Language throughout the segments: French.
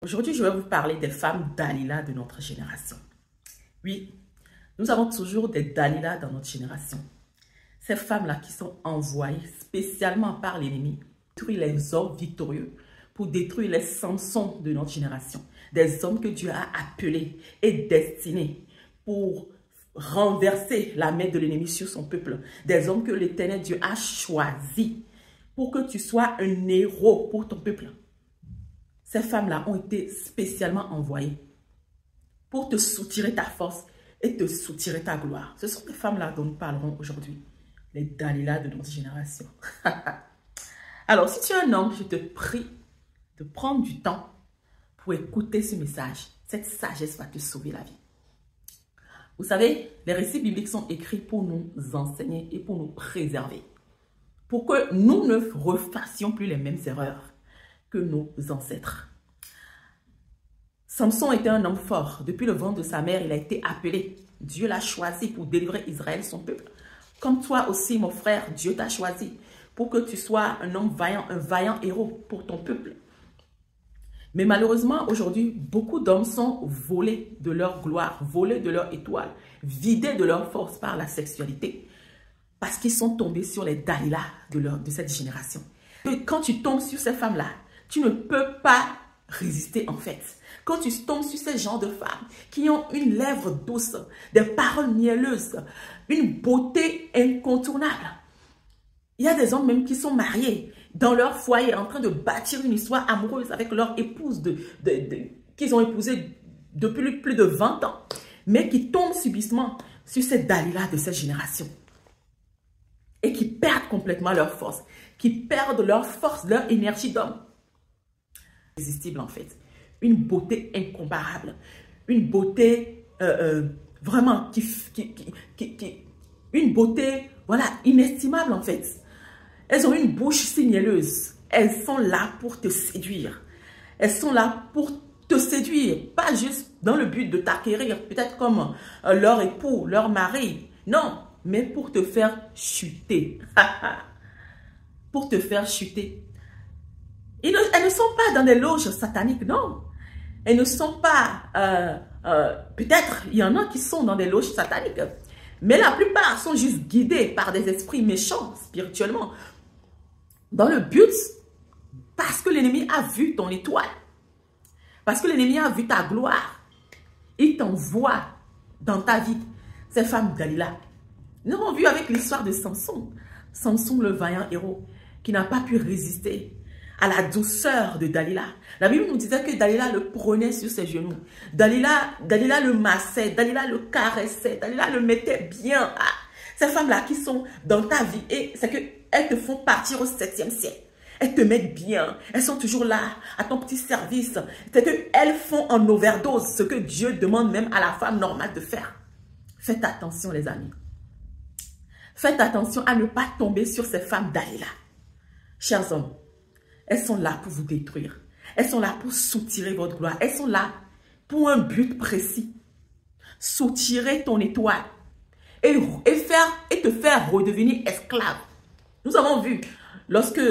Aujourd'hui, je vais vous parler des femmes Dalila de notre génération. Oui, nous avons toujours des Dalila dans notre génération. Ces femmes-là qui sont envoyées spécialement par l'ennemi pour détruire les hommes victorieux, pour détruire les Samsons de notre génération. Des hommes que Dieu a appelés et destinés pour renverser la main de l'ennemi sur son peuple. Des hommes que l'Éternel Dieu a choisis pour que tu sois un héros pour ton peuple. Ces femmes-là ont été spécialement envoyées pour te soutirer ta force et te soutirer ta gloire. Ce sont les femmes-là dont nous parlerons aujourd'hui. Les Dalila de notre génération. Alors, si tu es un homme, je te prie de prendre du temps pour écouter ce message. Cette sagesse va te sauver la vie. Vous savez, les récits bibliques sont écrits pour nous enseigner et pour nous préserver. Pour que nous ne refassions plus les mêmes erreurs que nos ancêtres. Samson était un homme fort. Depuis le ventre de sa mère, il a été appelé. Dieu l'a choisi pour délivrer Israël, son peuple. Comme toi aussi, mon frère, Dieu t'a choisi pour que tu sois un homme vaillant, un vaillant héros pour ton peuple. Mais malheureusement, aujourd'hui, beaucoup d'hommes sont volés de leur gloire, volés de leur étoile, vidés de leur force par la sexualité, parce qu'ils sont tombés sur les Dalila de cette génération. Et quand tu tombes sur ces femmes-là, tu ne peux pas résister en fait. Quand tu tombes sur ces genres de femmes qui ont une lèvre douce, des paroles mielleuses, une beauté incontournable. Il y a des hommes même qui sont mariés dans leur foyer en train de bâtir une histoire amoureuse avec leur épouse qu'ils ont épousée depuis plus de 20 ans, mais qui tombent subitement sur ces Dalila de cette génération et qui perdent complètement leur force, qui perdent leur force, leur énergie d'homme. Irrésistible en fait. Une beauté incomparable. Une beauté vraiment une beauté voilà, inestimable en fait. Elles ont une bouche si mielleuse. Elles sont là pour te séduire. Elles sont là pour te séduire. Pas juste dans le but de t'acquérir, peut-être comme leur époux, leur mari. Non, mais pour te faire chuter. Pour te faire chuter. Elles ne sont pas dans des loges sataniques, non. Elles ne sont pas... peut-être, il y en a qui sont dans des loges sataniques. Mais la plupart sont juste guidés par des esprits méchants, spirituellement. Dans le but, parce que l'ennemi a vu ton étoile. Parce que l'ennemi a vu ta gloire. Il t'envoie dans ta vie ces femmes Dalila. Nous avons vu avec l'histoire de Samson. Samson, le vaillant héros, qui n'a pas pu résister à la douceur de Dalila. La Bible nous disait que Dalila le prenait sur ses genoux. Dalila le massait, Dalila le caressait, Dalila le mettait bien. Ah, ces femmes-là qui sont dans ta vie, et c'est qu'elles te font partir au 7e siècle. Elles te mettent bien. Elles sont toujours là, à ton petit service. C'est qu'elles font en overdose ce que Dieu demande même à la femme normale de faire. Faites attention les amis. Faites attention à ne pas tomber sur ces femmes Dalila. Chers hommes, elles sont là pour vous détruire. Elles sont là pour soutirer votre gloire. Elles sont là pour un but précis. Soutirer ton étoile. Et te faire redevenir esclave. Nous avons vu, lorsque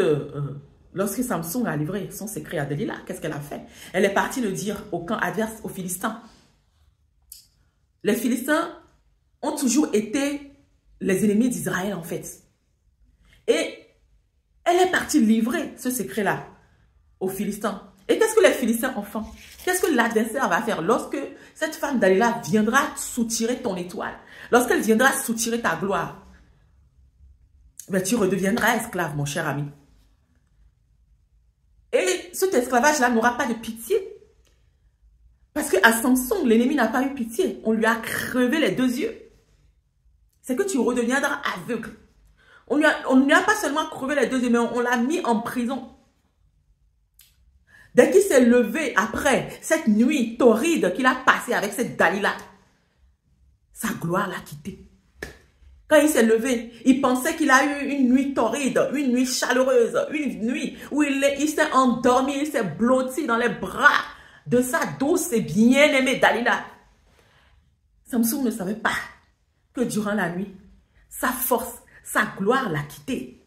Samson a livré son secret à Dalila, qu'est-ce qu'elle a fait? Elle est partie le dire au camp adverse, aux Philistins. Les Philistins ont toujours été les ennemis d'Israël en fait. Et elle est partie livrer ce secret-là aux Philistins. Et qu'est-ce que les Philistins ont fait? Qu'est-ce que l'adversaire va faire lorsque cette femme Dalila viendra soutirer ton étoile? Lorsqu'elle viendra soutirer ta gloire? Ben, tu redeviendras esclave, mon cher ami. Et cet esclavage-là n'aura pas de pitié. Parce qu'à Samson, l'ennemi n'a pas eu pitié. On lui a crevé les 2 yeux. C'est que tu redeviendras aveugle. On ne lui a pas seulement crevé les 2 yeux, mais on l'a mis en prison. Dès qu'il s'est levé après cette nuit torride qu'il a passée avec cette Dalila, sa gloire l'a quitté. Quand il s'est levé, il pensait qu'il a eu une nuit torride, une nuit chaleureuse, une nuit où il s'est endormi, il s'est blotti dans les bras de sa douce et bien-aimée Dalila. Samson ne savait pas que durant la nuit, sa force, sa gloire l'a quitté.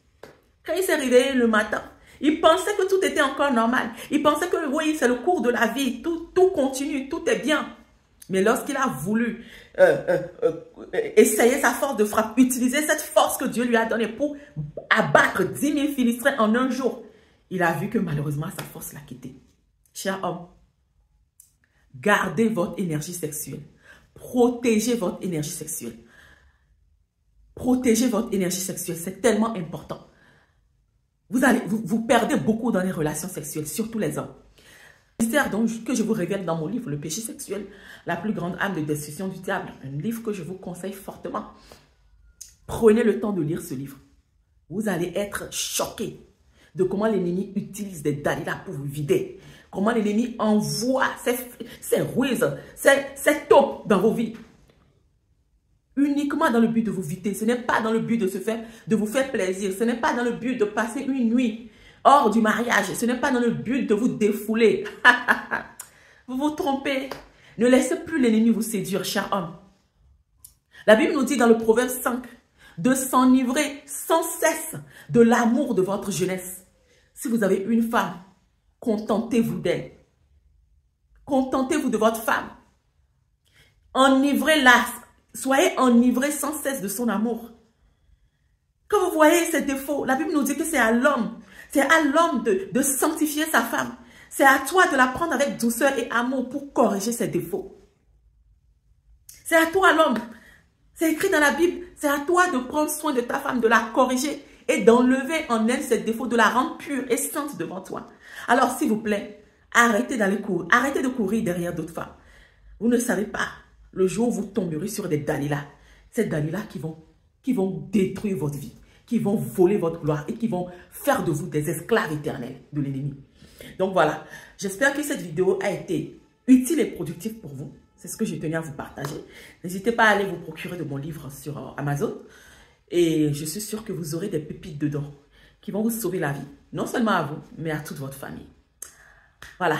Quand il s'est réveillé le matin, Il pensait que tout était encore normal. Il pensait que oui, c'est le cours de la vie. Tout continue, tout est bien. Mais lorsqu'il a voulu essayer sa force de frappe, utiliser cette force que Dieu lui a donnée pour abattre 10 000 Philistins en un jour, il a vu que malheureusement sa force l'a quitté. Cher homme, gardez votre énergie sexuelle. Protégez votre énergie sexuelle. Protégez votre énergie sexuelle, c'est tellement important. Vous perdez beaucoup dans les relations sexuelles, surtout les hommes. Mystère donc que je vous révèle dans mon livre, Le péché sexuel, la plus grande âme de destruction du diable. Un livre que je vous conseille fortement. Prenez le temps de lire ce livre. Vous allez être choqués de comment l'ennemi utilise des Dalila pour vous vider. Comment l'ennemi envoie ses ruses, ses taupes dans vos vies. Uniquement dans le but de vous vider. Ce n'est pas dans le but de vous faire plaisir. Ce n'est pas dans le but de passer une nuit hors du mariage. Ce n'est pas dans le but de vous défouler. Vous vous trompez. Ne laissez plus l'ennemi vous séduire, cher homme. La Bible nous dit dans le Proverbe 5 de s'enivrer sans cesse de l'amour de votre jeunesse. Si vous avez une femme, contentez-vous d'elle. Contentez-vous de votre femme. Enivrez-la. Soyez enivrés sans cesse de son amour. Quand vous voyez ses défauts, la Bible nous dit que c'est à l'homme. C'est à l'homme de sanctifier sa femme. C'est à toi de la prendre avec douceur et amour pour corriger ses défauts. C'est à toi l'homme. C'est écrit dans la Bible. C'est à toi de prendre soin de ta femme, de la corriger et d'enlever en elle ses défauts, de la rendre pure et sainte devant toi. Alors s'il vous plaît, arrêtez d'aller courir. Arrêtez de courir derrière d'autres femmes. Vous ne savez pas. Le jour où vous tomberez sur des Dalila, ces Dalila qui vont détruire votre vie, qui vont voler votre gloire et qui vont faire de vous des esclaves éternels de l'ennemi. Donc voilà, j'espère que cette vidéo a été utile et productive pour vous. C'est ce que je tenais à vous partager. N'hésitez pas à aller vous procurer de mon livre sur Amazon. Et je suis sûre que vous aurez des pépites dedans qui vont vous sauver la vie. Non seulement à vous, mais à toute votre famille. Voilà.